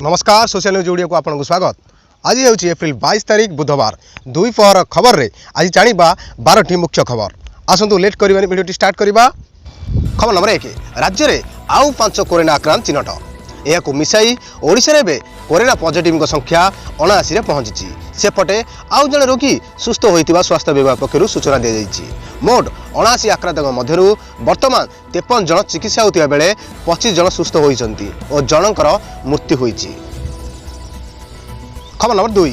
नमस्कार social news Odia को आपको स्वागत। आज हूँ एप्रिल 22 तारीख बुधवार दुई पहर खबर रे आज जानिबा 12टी मुख्य खबर। आसतु लेट करबानी वीडियो स्टार्ट करबा। खबर नंबर 1 राज्य में आउ 5 कोरोना आक्रांत चिन्हट। यह मिसाई ओडिशा रे कोरोना पॉजिटिव संख्या 79 रे पहुंची। सेपटे आउ जड़े रोगी सुस्थ होइतिबा स्वास्थ्य विभाग पक्षरु सूचना दी जाइछि। मोट 79 आक्रांतक मध्यरु वर्तमान 53 जन चिकित्सा होतिबा बेले 25 जन सुस्थ होइछन्ति और जनकर मृत्यु होइछि। खबर नंबर 2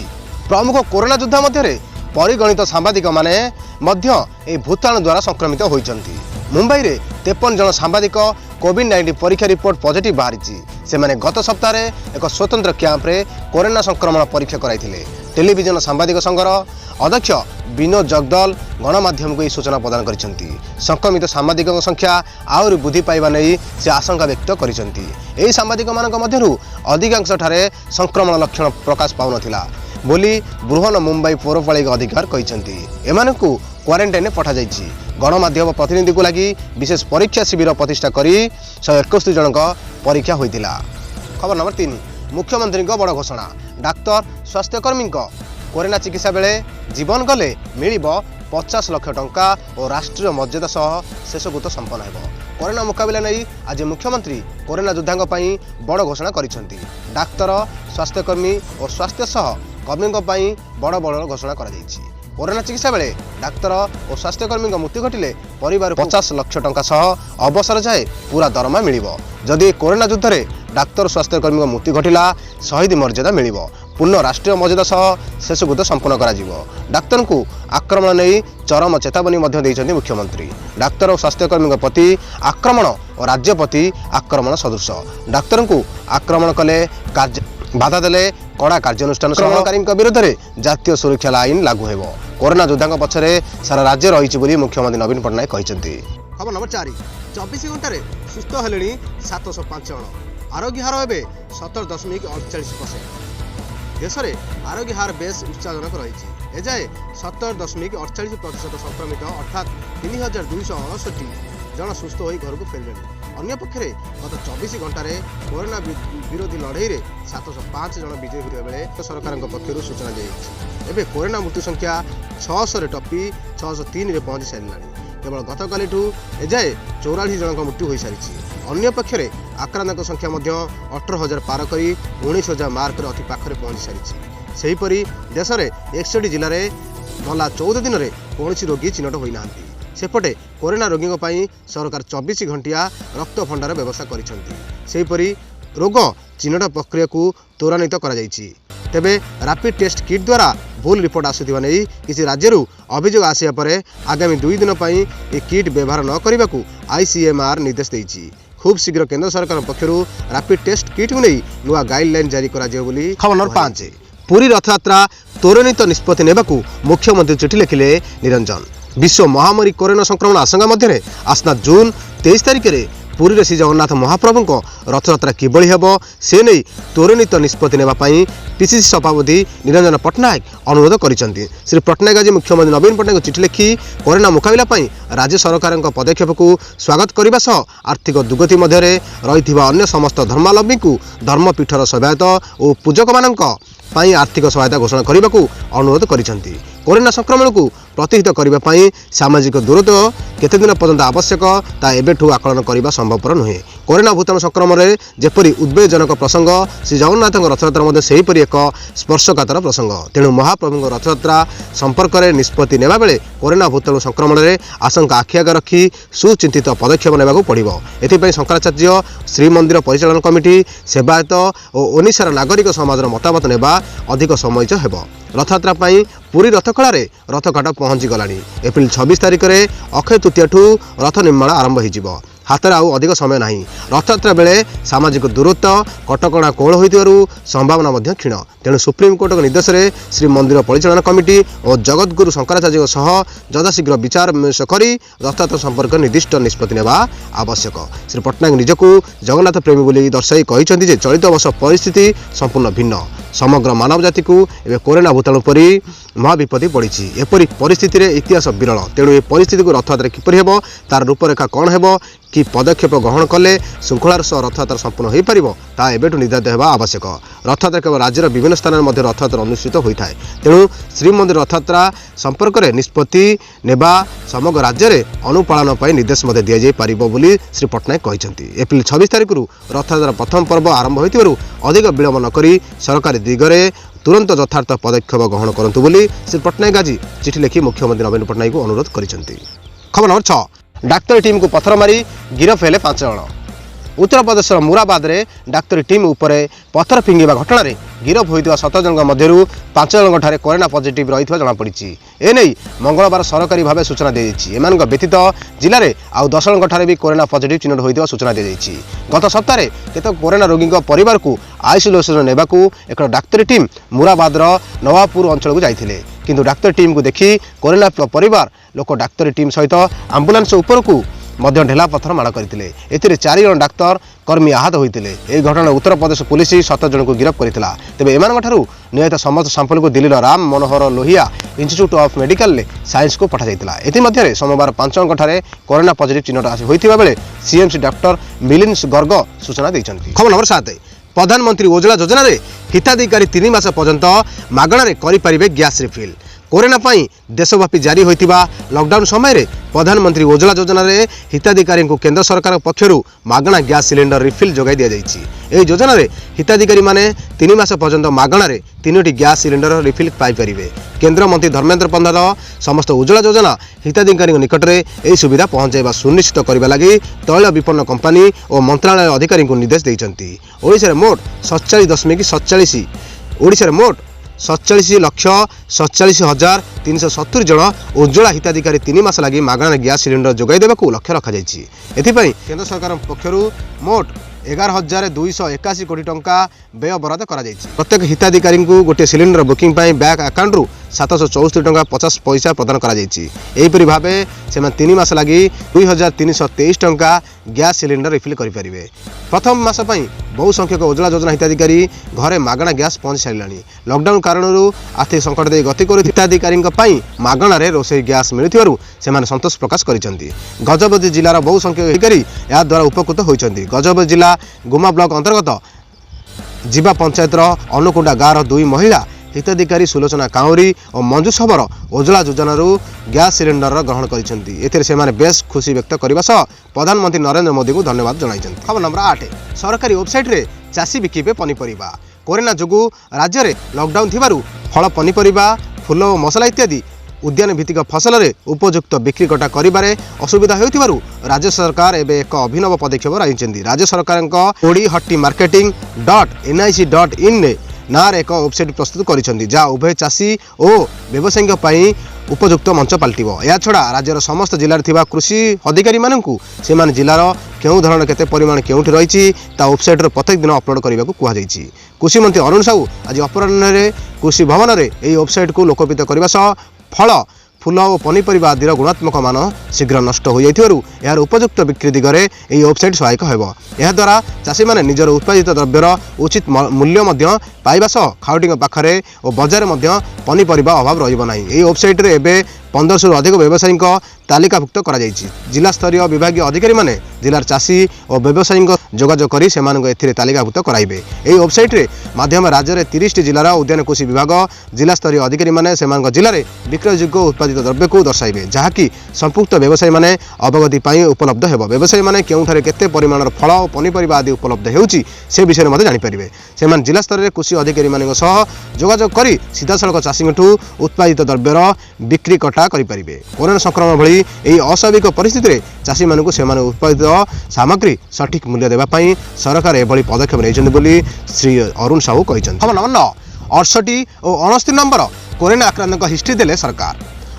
प्रमुख कोरोना योद्धा मध्य परिगणित सांबादिक माने मध्य ए भूताणु द्वारा संक्रमित होइछन्ति। मुंबई रे 53 जन सांबादिक कोविड-19 परीक्षा रिपोर्ट पॉजिटिव बाहरी। से माने गत सप्ताह एक स्वतंत्र कैंप रे कोरोना संक्रमण परीक्षा कराइथिले। टेलीविजन सांबादिक संघर अध्यक्ष विनोद जगदल गणमाध्यम को सूचना प्रदान करिसेंति। संक्रमित सांबादिक संख्या आउरी वृद्धि पाइबा नै से आशंका व्यक्त करिसेंति। एही सांबादिक मानक मध्यरु अधिकांश ठारे संक्रमण लक्षण प्रकाश पाउ नथिला बोली बृहन मुंबई पौरपालिका अधिकारी कहिसेंति। एमानकु क्वारंटाइन पठा जाइछि। गणमाध्यम प्रतिनिधि को लगी विशेष परीक्षा शिविर प्रतिष्ठा करी 161 जनक परीक्षा होइतिला। खबर नंबर 3 मुख्यमंत्री बड़ घोषणा। डाक्तर स्वास्थ्यकर्मी कोरोना चिकित्सा बेले जीवन गले मिलिब 50 लाख टंका और राष्ट्रीय मर्यादा सह शेषकृत संपन्न हेब। कोरोना मुकाबला नहीं आज मुख्यमंत्री कोरोना योद्धा बड़ घोषणा करिसेंति। डाक्तर स्वास्थ्यकर्मी और स्वास्थ्य सह कर्मी बड़ बड़ घोषणा करा जाइछि। कोरोना चिकित्सा बेले डाक्तर और स्वास्थ्यकर्मी मृत्यु घटिले परिवार 50 लाख टंका सह अवसर जाए पूरा दरमा मिलिब। जदि कोरोना युद्ध में डाक्तर स्वास्थ्यकर्मी मृत्यु घटिला शहीद मर्यादा मिलिब। पूर्ण राष्ट्रीय मर्यादा सह शेषकृत संपन्न करा जिवो। डाक्तर को आक्रमण नहीं चरम चेतावनी देइछन्ति मुख्यमंत्री। डाक्तर और स्वास्थ्यकर्मी प्रति आक्रमण और राज्य प्रति आक्रमण सदृश। डाक्तर को आक्रमण कले बाधा देले कड़ा कार्यानुष्ठान आक्रमणकारी विरुद्ध में जातीय सुरक्षा आईन लागू हेब। कोरोना योद्धा पछरे सारा राज्य रही मुख्यमंत्री नवीन पट्टनायक कहते। खबर नंबर 4 24 घंटे सुस्थ हेले 705 जन। आरोग्य हार हे 17.48%। देश में आरोग्य हार बेस उत्साहजनक रही। एजाए 17.48% संक्रमित अर्थात 3268 जन सुस्थ हो घर को फेरले। अन्य पक्षे गत 24 घंटे कोरोना विरोधी लड़ई में 705 जन विजयी होता बेले सरकार पक्षर सूचना दी जाइए। एवं कोरोना मृत्यु संख्या 600 टपी 603 रे पहुंची सारे। केवल गतकाली एजाए 44 जन मृत्यु हो सारी। अन्य पक्षे आक्रांत संख्या 18,000 पार कर 19,000 मार्क अति पाखे पहुंची सारी। सेहीपरि देश में 61 जिले में गला 14 दिन में कौन रोगी चिन्हट होना। सेपटे कोरोना रोगी सरकार 24 घंटिया रक्त भंडार व्यवस्था करिसेंति। रोग चिन्हट प्रक्रिया को त्वरान्वित करा जाइछि। तेबे रैपिड टेस्ट किट द्वारा भूल रिपोर्ट आसुथिबा नै किसी राज्यरू अभियोग आसिया परे आगामी 2 दिन पई ए किट व्यवहार न करने को आईसीएमआर निर्देश देइछि। खूब शीघ्र केंद्र सरकार पक्षरु रैपिड टेस्ट किट को नहीं नुआ गाइडलाइन जारी करा जिवो बोली। खबर नंबर 5 पुरी रथयात्रा त्वरान्वित निष्पत्ति नेबाकू मुख्यमंत्री चिठी लिखिले निरंजन। विश्व महामारी कोरोना संक्रमण आशंका मध्य आसना जून 23 तारिख में पुरी रे श्री जगन्नाथ महाप्रभु को रथयात्रा किभली हेब से नहीं त्वरान्वित निष्पत्ति नेबापई पीसीसी सभापति निरंजन पट्टनायक अनुरोध करिसेंति। श्री पट्टनायक आज मुख्यमंत्री नवीन पट्टनायक चिठी लिखि कोरोना मुकाबला राज्य सरकार पदक्षेप को स्वागत करने सह आर्थिक दुर्गति मध्य रही अन्य समस्त धर्मावलंबी को धर्मपीठर सहायता और पूजक मानक आर्थिक सहायता घोषणा करने को अनुरोध करिसेंति। कोरोना संक्रमण को प्रतिहित करने सामाजिक दूरत्व केते दिन पर्यंत आवश्यक ता एबेठू आकलन करने संभवपर नुहे। कोरोना भूताणु संक्रमण में जेपरी उद्वेगजनक प्रसंग श्री जगन्नाथ रथयात्रा मध्य सेहीपरि एक स्पर्शकातर प्रसंग। तेणु महाप्रभु रथयात्रा संपर्क में निष्पत्ति नेबा बेले कोरोना भूताणु संक्रमण में आशंका आखि आगे रखी सुचिंतित पदक्षेप नेबाकू पड़िबो। एथिपई शंकराचार्य श्रीमंदिर परिचालन कमिटी सेवायत और ओडिशार नागरिक समाजर मतामत नेबा अधिक समयच हेब। रथयात्रा पुरी रथखड़ा रथघाट पहुंची गलानी। एप्रिल 26 तारिख में अक्षय तृतीया ठू रथ निर्माण आरंभ हो। हाथ आउ अधिक समय नहीं। रथयात्रा बेले सामाजिक दूरत्व कटकणा कोहल होइतिबारु संभावना क्षीण। तेणु सुप्रीमकोर्ट निर्देश में श्रीमंदिर परिचालन कमिटी और जगतगुरु शंकराचार्य सह यथाशीघ्र विचार विमर्श कर रथयात्रा संपर्क निर्दिष्ट निष्पत्ति नेबा आवश्यक। श्री पट्टनायक निजकू जगन्नाथ प्रेमी बोली दर्शाई कहिसेंति चलित वर्ष परिस्थिति संपूर्ण भिन्न। समग्र मानव जाति को एवं कोरोना भूताणु परी महाविपत्ति पड़ी। एपरी परिस्थिति रे इतिहास विरल। तेणु ए परिस्थिति को रथयात्रा किपरि हेबो तार रूपरेखा कौन हेबो कि पदक्षेप ग्रहण कले श्रृंखलार सह रथयात्रा संपूर्ण हो पारिबो ता एबेठु निर्धारित हेबा आवश्यक। रथयात्रा केवल राज्यर विभिन्न स्थान में रथयात्रा अनुष्ठित होता है। तेणु श्रीमंदिर रथयात्रा संपर्क में निष्पत्ति नेबा समग्र राज्य में अनुपालन पर निर्देश दि जापर बोली श्री पट्टनायक कहते। एप्रिल 26 तारिख रथयात्रा प्रथम पर्व आरंभ होइतिबारु अधिक विलंब न करी सरकारी दिगरे तुरंत यथार्थ पदक्षेप ग्रहण करंतु बोली श्री पट्टनायक आज चिठी लिखि मुख्यमंत्री नवीन पट्टनायक को अनुरोध करिसेंति। खबर नंबर 6, डाक्तरी टीम को पथर मारी गिरफ हेले 5 जण। उत्तर प्रदेश मुराबाद रे डाक्तरी टीम उपरे पथर फिंगिबा घटना रे गिरफ होइतिबा 17 जन मध्यरु 5 जन ठारे कोरोना पॉजिटिव रहितबा जणा पड़िछि। एनै मंगलवार सरकारी भावे सूचना दी जाइछि। एमानक व्यतीत जिले में आउ 10 जन ठारे भी कोरोना पॉजिटिव चिन्हट होइतिबा सूचना दी जाइछि। गत सप्ताह केतक कोरोना रोगी परिवार को आइसोलेशन नेबाकू एक डाक्तरी टीम मुराबाद नवापुर अंचल को जाइथिले, किंतु डाक्तरी टीम को देखी कोरोना परिवार लोक डाक्तरी टीम सहित आंबुलांस उपर को मध्य ढेला पथर माड़ करते। एथिरे 4 जन डाक्तर कर्मी आहत होते। यह घटना उत्तर प्रदेश पुलिस 7 जन को गिरफ्त करथिला। तेबे एमानक ठारू निहित समस्त सैंपल को Delhi Ram Manohar Lohia institute of medical science को पठा जाइतिला। एथिमध्यरे सोमवार 5 जन ठारे कोरोना पॉजिटिव चिन्हट होइतिबा बेले सीएमसी डॉक्टर मिलिंद गर्ग सूचना दैछन्ति। खबर नंबर 7, प्रधानमंत्री उज्ज्वला योजना रे हिताधिकारी 3 मास पर्यंत मागणारे करि परिबे गैस रिफिल। कोरोना पाई देशव्यापी जारी होइतिबा लॉकडाउन समय रे प्रधानमंत्री उज्ज्वला योजना रे हिताधिकारी को केंद्र सरकार पक्षरु मागणा गैस सिलेंडर रिफिल जोगाई दिया जाइछि। एही योजना रे हिताधिकारी माने 3 मास पर्यंत मागणा रे 3टी गैस सिलेंडर रिफिल पाई परिबे। केंद्र मंत्री धर्मेंद्र प्रधान समस्त उज्ज्वला योजना हिताधिकारी निकट में यह सुविधा पहुंचाइबा सुनिश्चित करने लगी तैल विपणन कंपानी और मंत्रालय अधिकारी को निर्देश देइछन्ति। ओडिशा रे मोट 47.47 ओडिशा रे मोट 47,47,370 जन उज्ज्वला हिताधिकारी 3 मास लगी मागणा गैस सिलेंडर जोगाई देबाकू लक्ष्य रखा जाइछि। एथिपई केंद्र सरकार पक्षरु मोट 11,281 कोटी टंका व्यय बराद करा जाइछि। प्रत्येक हिताधिकारी को गोटे सिलेंडर बुकिंग पाई बैंक अकाउंट रु 764 टंका 50 पैसा प्रदान करा जाइछि। एहिपरि भाबे सेमान 3 मास लगी 2,323 टंका गैस सिलेंडर रिफिल करि परिबे। प्रथम मास पई बहु संख्यक उज्ज्वला योजना हिताधिकारी घरे मागणा गैस पहुंच सारिलानी। लॉकडाउन कारणरू आर्थिक संकट दे गति करू हिताधिकारी मागणा रे रोषेई गैस मिलुथिबारु सेमाने संतोष प्रकाश करिसेंति। गजपति जिलार बहु संख्यक अधिकारी या द्वारा उपकृत होइसेंति। गजपति जिला गुमा ब्लॉक अंतर्गत जीवा पंचायत अनुकुंडा गाँव 2 महिला हिताधिकारी सुलोचना काउरी और मंजू सबर उज्ज्वला योजनार गैस सिलेंडर ग्रहण करिसेंति। एथिरे सेमाने बेस खुशी व्यक्त करबा सह प्रधानमंत्री नरेंद्र मोदी को धन्यवाद जणाइसेंति। खबर नंबर 8, सरकारी वेबसाइट रे चासी बिकिबे पनीपरिबा। कोरोना जोगु राज्य में लॉकडाउन थिबारु फल पनीपरिबा फूल और मसला इत्यादि उद्यान भित्तिक फसल में उपयुक्त बिक्री कटा करिबारे असुविधा होइतिबारु राज्य सरकार एबे एक अभिनव पदक्षेप रहिसेंति। राज्य सरकार ओडीहट्टी marketing.nic.in नार एक वेबसाइट प्रस्तुत करिसेंति जहाँ उभय चाषी और व्यवसायी पाई उपयुक्त मंच पाल्टिबो। या छड़ा राज्यर समस्त जिल्लार थिबा कृषि अधिकारी माननकु सेमान जिल्लार केउ धरण केते परिमाण केउठी रहिछि ता वेबसाइट रे प्रत्येक दिन अपलोड करिबाकू कुहा जाइछि। कृषि मंत्री अरुण साहू आज अपराह्न रे कृषि भवन रे एही वेबसाइट को लोकप्रिय करबा सह फल फूल और पनीपरिबा आदिर गुणात्मक मान शीघ्र नष्ट हो जाइथिबारु यार उपयुक्त बिक्री दिगरे एही वेबसाइट सहायक हेबो। एहा द्वारा चाषी माने निजर उत्पादित द्रव्यर उचित मूल्य मध्य पाइबा सह खाउटिंग पाखरे और बाजार मध्य पनीपरिबा अभाव रहिबो नाही। एही वेबसाइट रे एबे 1500 अधिक व्यवसायी तालिकाभुक्त करा जाइछि। जिला स्तरीय विभागीय अधिकारी माने जिलार चाषी और व्यवसायी जोगाजोग करी सेमानक एथिरे तालिकाभुक्त कराइबे। एही वेबसाइट रे माध्यम राज्य रे 30टी जिलार उद्यान कृषि विभाग जिला स्तरीय अधिकारी माने सेमानक जिले में विक्रययोग्य उत्पादित द्रव्य को दर्शाइबे जहाँकि संपुक्त व्यवसायी माने अवगति पाई उपलब्ध हेबो। व्यवसायी माने केउठारे केते परिमाणर फल और पनीपरिबा आदि उपलब्ध हेउछि से विषय मध्ये जानि परिबे। सेमान जिला स्तर रे कृषि अधिकारी मानक सह जोगाजोग करी सीधासलख चाषीठू उत्पादित द्रव्यर बिक्री कटा करि परिबे। कोरोना संक्रमण भली एही अस्वाभाविक परिस्थिति रे चाषी मानकु सेमान उत्पादित सामग्री सठिक मूल्य देबा पई सरकार एभली पदक्षेप नेइछन्ति बोली श्री अरुण साहू कहिछन्ति। खबर नंबर 9, 68 और 69 नंबर कोरोना आक्रांतक हिस्ट्री देले सरकार।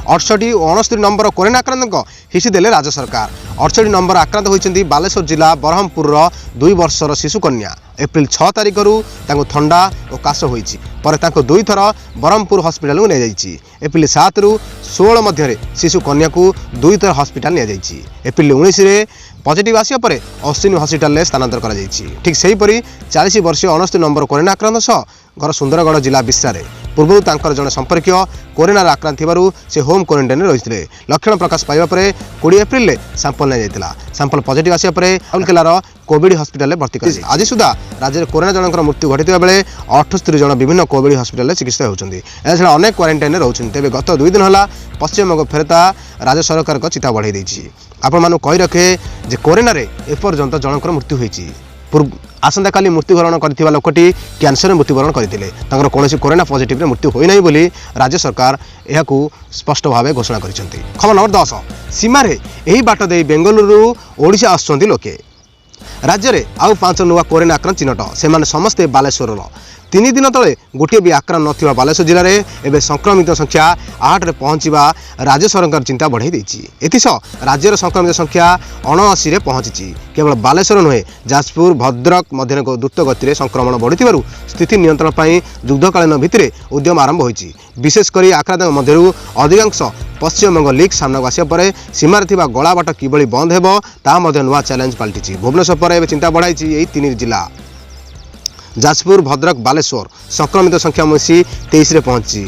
68 और 69 नंबर कोरोना आक्रांतक हिस्ट्री देले राज्य सरकार। 68 नंबर आक्रांत होइछन्ति बालेश्वर जिला बरहमपुर 2 वर्षर शिशु कन्या। एप्रिल 6 तारिख रु ठंडा और काश होइछि पर ताको 2 थर बरहमपुर हॉस्पिटल को नै जाइछि। एप्रिल 7 रु 16 मध्य शिशु कन्या को 2 थर हॉस्पिटल नै जाइछि। एप्रिल 19 रे पॉजिटिव आसिया पर अश्विनी हॉस्पिटल में स्थानांतर करा जाइछि। ठीक सेहीपरि 40 वर्षीय 69 नंबर कोरोना आक्रांत सह घर सुंदरगढ़ जिला बिस्सारे पूर्व तांकर जड़े संपर्क कोरोना आक्रांत से होम क्वारंटाइन रही लक्षण प्रकाश पाइबा 20 एप्रिल में सैंपल नहीं सैंपल पॉजिटिव आसा राउरकेलार कोविड हस्पिटाल भर्ती कर आज सुधा राज्य में कोरोना जनकर मृत्यु घटी बेले 78 जन विभिन्न कोविड हस्पिटाल चिकित्सा होती अनेक क्वारंटाइन रोचे तेज गत 2 दिन है पश्चिमबंग फेरता राज्य सरकार चिता बढ़ाई आपण कही रखे जे कोरोना एपर्यंत जनकर मृत्यु होती आसंता काली मृत्युवरण कर लोकटी कैंसर मृत्युवरण करते कौन कोरोना पॉजिटिव मृत्यु होना बोली राज्य सरकार यह स्पष्ट भाव घोषणा कर खबर नंबर 10 सीमार यही बाट दे बेंगलुरु ओडिशा आसुचंती लोके राज्य में आउ 5 नुआ कोरोना आक्रांत चिन्हट से समस्ते बालेश्वर 3 दिन तले गोटे भी आक्रांत नथिबा बालेश्वर जिले में एवं संक्रमित संख्या 8 रे पहुंचवा राज्य सरकार चिंता बढ़ाई देछि एथिसह राज्यर संक्रमित संख्या 79 रे पहुंची केवल बालेश्वर नुहे जाजपुर भद्रक मध्य द्रुत गति संक्रमण बढ़ी स्थिति नियंत्रण पर युद्धकालीन भित्तिरे उद्यम आरंभ होइछि विशेषकर आक्रांत मध्य अधिकांश पश्चिमबंग लीग सामना आसिया पर सीमार थिबा गलाबाट किभଳି बंद हेबो ता मध्ये नुआ चैलेंज पलटिछि भुवनेश्वर पर एवं चिंता बढ़ाई यही 3 जिला जाजपुर भद्रक बालेश्वर संक्रमित संख्या मिसी 23 रे पहुंची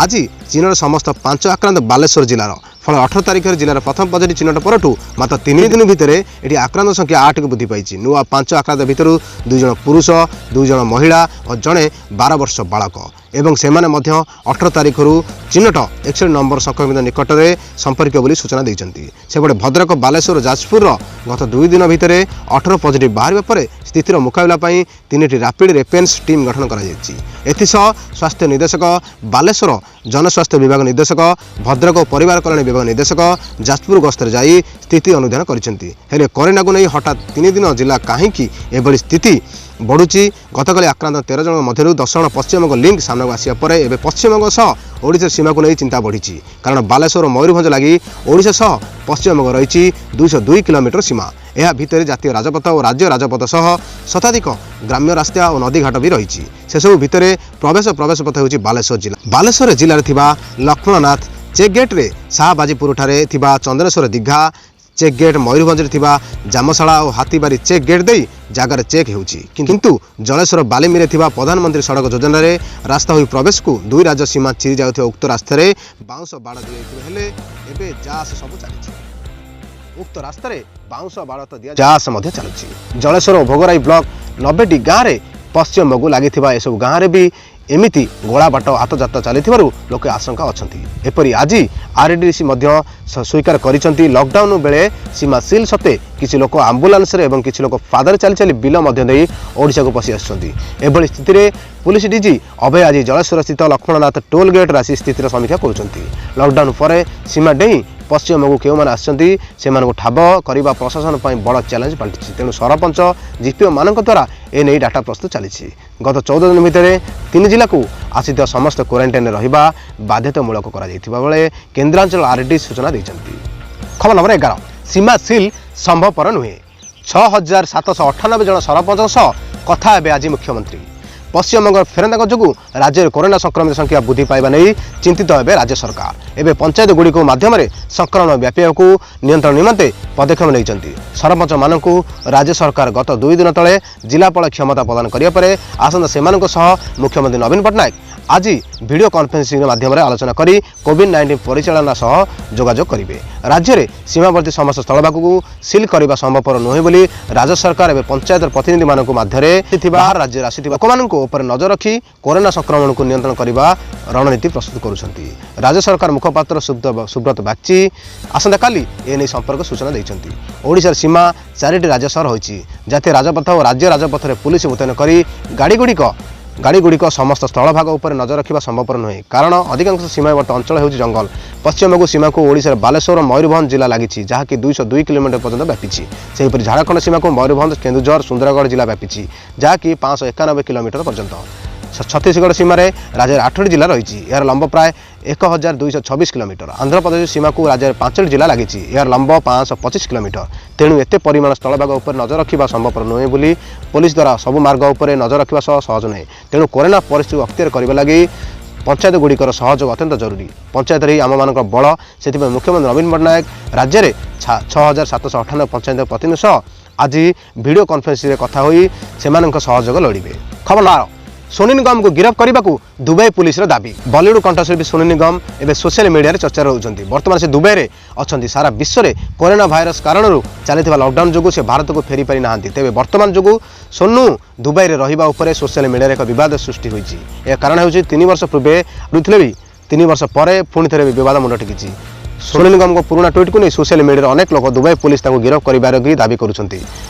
आज चीनर समस्त 5 आक्रांत बालेश्वर जिलार फल 18 तारिख जिलार प्रथम पॉजिटिव चिन्हट परठू मात्र 3 दिन भितर ये आक्रांत संख्या 8 को वृद्धि पाई नुआ 5 आक्रांत भितर 2 जन पुरुष 2 जन महिला और जड़े 12 वर्ष बालक एवं से 18 तारिख चिन्हट 61 नंबर संक्रमित निकट में संपर्क बोली सूचना देते सेपटे भद्रक बालेश्वर जाजपुर गत 2 दिन भितर 18 पॉजिटिव बाहर पर स्थितिर मुकाबला 3टी रैपिड रेस्पॉन्स टीम गठन कर स्वास्थ्य निर्देशक बालेश्वर जनस्वास्थ्य विभाग निर्देशक भद्रक परिवार कल्याण विभाग निर्देशक जाजपुर गस्तर जाई स्थिति अनुधान कर कोरोना को नहीं हठात 3 दिन जिला कहीं एभली स्थिति बढ़ुची गतकाली आक्रांत 13 जन मध्य 10 जन पश्चिमबंग लिंक सामना आसिया पर एवं पश्चिमबंग सह ओडिशा सीमा को नहीं चिंता बढ़ी कारण बालेश्वर मयूरभंज लगी ओडिशा सह पश्चिमबंग रही 202 किलोमीटर सीमा यह भितर जातीय राजपथ और राज्य राजपथ सह शताधिक ग्राम्य रास्ता और नदीघाट भी रही से सब भितर प्रवेश पथ होची बालेश्वर जिले में लक्ष्मणनाथ चेक गेट रे शाहबाजीपुर ठारे थिबा चंद्रेश्वर दीघा चेक गेट मयूरभंज जामशाला और हाथीबारी चेक गेट दे जगार चेक होंतु जलेश्वर बालिमी प्रधानमंत्री सड़क योजन रास्ता हुई प्रवेश को 2 राज्य सीमा चिरी जाउथिबा उक्त रास्ता बाउंस बाड़ दिए जास सब चली उक्त रास्ता बाउंस बाड़ तो दिया जास चलुची जलेश्वर और भोगराई ब्लॉक 90टी गाँव में पश्चिमबंग लगी एसबू गाँव में भी एमिति गोला बाट आतजात चली लोके आशंका अच्छा एपरी आज आरडीसी स्वीकार कर लॉकडाउन बेले सीमा सील सत्वे किसी लोक आंबुलांस एवं किसी लोक पादर चली चली बिल ओडिशा को पशि आसुच्च स्थित में पुलिस डीजी अभय आज जलेश्वर स्थित लक्ष्मणनाथ टोल गेट आसी स्थितिर समीक्षा कर लॉकडाउन पर सीमा डेई पश्चिमबंग क्यों मैंने आसो ठाब करने प्रशासन पर बड़ चैलेंज पलटि तेणु सरपंच जीपीओ मान द्वारा एने डाटा प्रस्तुत चली गत 14 दिन भितर 3 जिला को आसी समस्त क्वारंटाइन रहा बाध्यतामूलक बेले केन्द्रांचल आरडी सूचना देते खबर नंबर 11 सीमा सील संभवपर नुहे 6798 जन सरपंच सह कथा हेबे आज मुख्यमंत्री पश्चिमबंग फेरंदाक जो राज्य में कोरोना संक्रमित संख्या वृद्धि पाइबा नहीं चिंतित हेबे राज्य सरकार एवं पंचायत गुड़िक माध्यम संक्रमण व्यापीक नियंत्रण निमंते पदक्षेप नहीं सरपंच मानक राज्य सरकार गत 2 दिन तले जिलापाल क्षमता प्रदान करने आसंता से मुख्यमंत्री नवीन पट्टनायक आज वीडियो कॉन्फ्रेंसिंग माध्यम आलोचना करी कोविड-19 परिचालना सह जोगाजोग करेंगे राज्य में सीमावर्ती समस्त स्थलभाग को सील करने संभवपर नुहे बोली राज्य सरकार एवं पंचायत प्रतिनिधि मानक मध्य बाहर राज्य आसी लोक उपर नजर रखी कोरोना संक्रमण को नियंत्रण करने रणनीति प्रस्तुत करुछंती राज्य सरकार मुखपात्र सुब्रत बागची आसंता काली एने संपर्क सूचना देइछंती ओडिशा सीमा 4टी राज्य सहर होइछि जातीय राजपथ और राज्य राजपथ में पुलिस मुतयन करी गाड़ी गुड़िक समस्त स्थलभाग उपर नजर रखा संभवपर नुहे कारण अधिकांश सीमावर्ती अंचल होउछि जंगल पश्चिमबंग सीमा को ओडिशा बालेश्वर और मयूरभंज जिला लगी जहाँकि 202 किलोमीटर पर्यंत व्यापी सेहीपरि झारखंड सीमा को मयूरभंज केन्दुझर सुंदरगढ़ जिला व्यापी जहाँकि 591 किलोमीटर पर्यंत छत्तीसगढ़ सीमार राज्य 8टी जिला रही यार लंब प्राय 1226 किलोमीटर आंध्र प्रदेश सीमा को राज्य 5टी जिला लगी यार लंब 525 किलोमीटर तेणु एत परिमाण स्थलभाग उपर नजर रखा संभवपर नुहे बोली पुलिस द्वारा सब मार्ग उपर नजर रखा सहज नुहे तेणु कोरोना परिस्थिति अख्तियार करने लगी पंचायत गुड़िकर सहयोग अत्यंत जरूरी पंचायत ही आम मान बल से मुख्यमंत्री नवीन पट्टनायक राज्य में 6798 पंचायत प्रतिनिधि सह आज वीडियो कॉन्फ्रेंसिंग कथा होई सेमानक सहयोग लोड़िबे खबर 12 सोनू निगम को गिरफ्त करने को दुबई पुलिस दाबी। बॉलीवुड कंठशिल्पी सोनू निगम एवं सोशल मीडिया चर्चा होती। बर्तमान से दुबई में अच्छा सारा विश्व में कोरोना भाइरस कारण चली लॉकडाउन जो से भारत को फेरी पारि ना तेज बर्तमान जो सोनू दुबई में रहा सोशल मीडिया एक बद सृष्टि होती। यह कारण हो 3 वर्ष पूर्वे रुଥିଲେ भी 3 वर्ष पर पुणी थे बद मुंड टेकी। सोनू निगम को पुराना ट्वीट को नहीं सोशल मीडिया अनेक लोग दुबई पुलिस गिरफ्त कर दावी करुँच।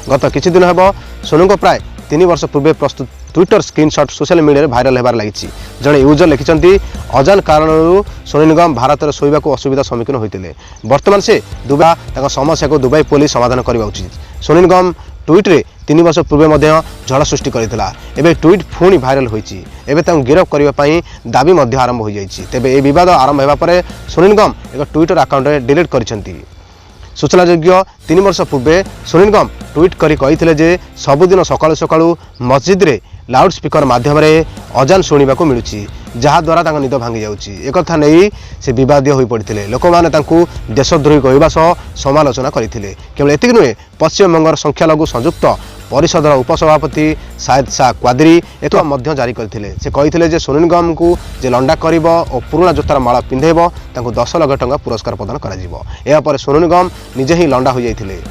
गत किछि दिन हम सोनू को प्राय 3 वर्ष पूर्वे प्रस्तुत Twitter screenshot social media viral होबार लगी। जड़े यूजर लिखिं अजान कारण सोनू निगम भारत में शोवा को असुविधा सम्मुखीन होते। बर्तमान से दुबई समस्या को दुबई पुलिस समाधान करने उचित। सोनू निगम ट्वीट्रे 3 वर्ष पूर्वे झड़ सृष्टि करता। एवं ट्वीट पुणी भाइराल होती। गिरफ्त करने दाबी आरंभ हो जाए। तेज ये बद आरंभ होगा सोनू निगम एक ट्विटर आकाउंट डिलीट कर सूचनायोग्य 3 वर्ष पूर्वे सोनू निगम ट्वीट करी सबुदिन सकाळु सकाळु मस्जिद रे लाउड स्पीकर माध्यम अजान शुणा मिलूँ जहाद्वारा निद भांगी जाऊँगी। एक नहीं से बदीय हो पड़ते। लोक मैंने देशद्रोही कहवा समालोचना करते। केवल एतिक नुहे पश्चिमबंगर संख्यालघु संयुक्त परिषदर उपसभापति सायद शाह क्वाद्री एक जारी करते। से कही सोनू निगम को जे लंडा कर पुराणा जोतार माला पिंधेब 10 लाख टंका पुरस्कार प्रदान कर। सोनू निगम निजे ही लंडा हो जाते।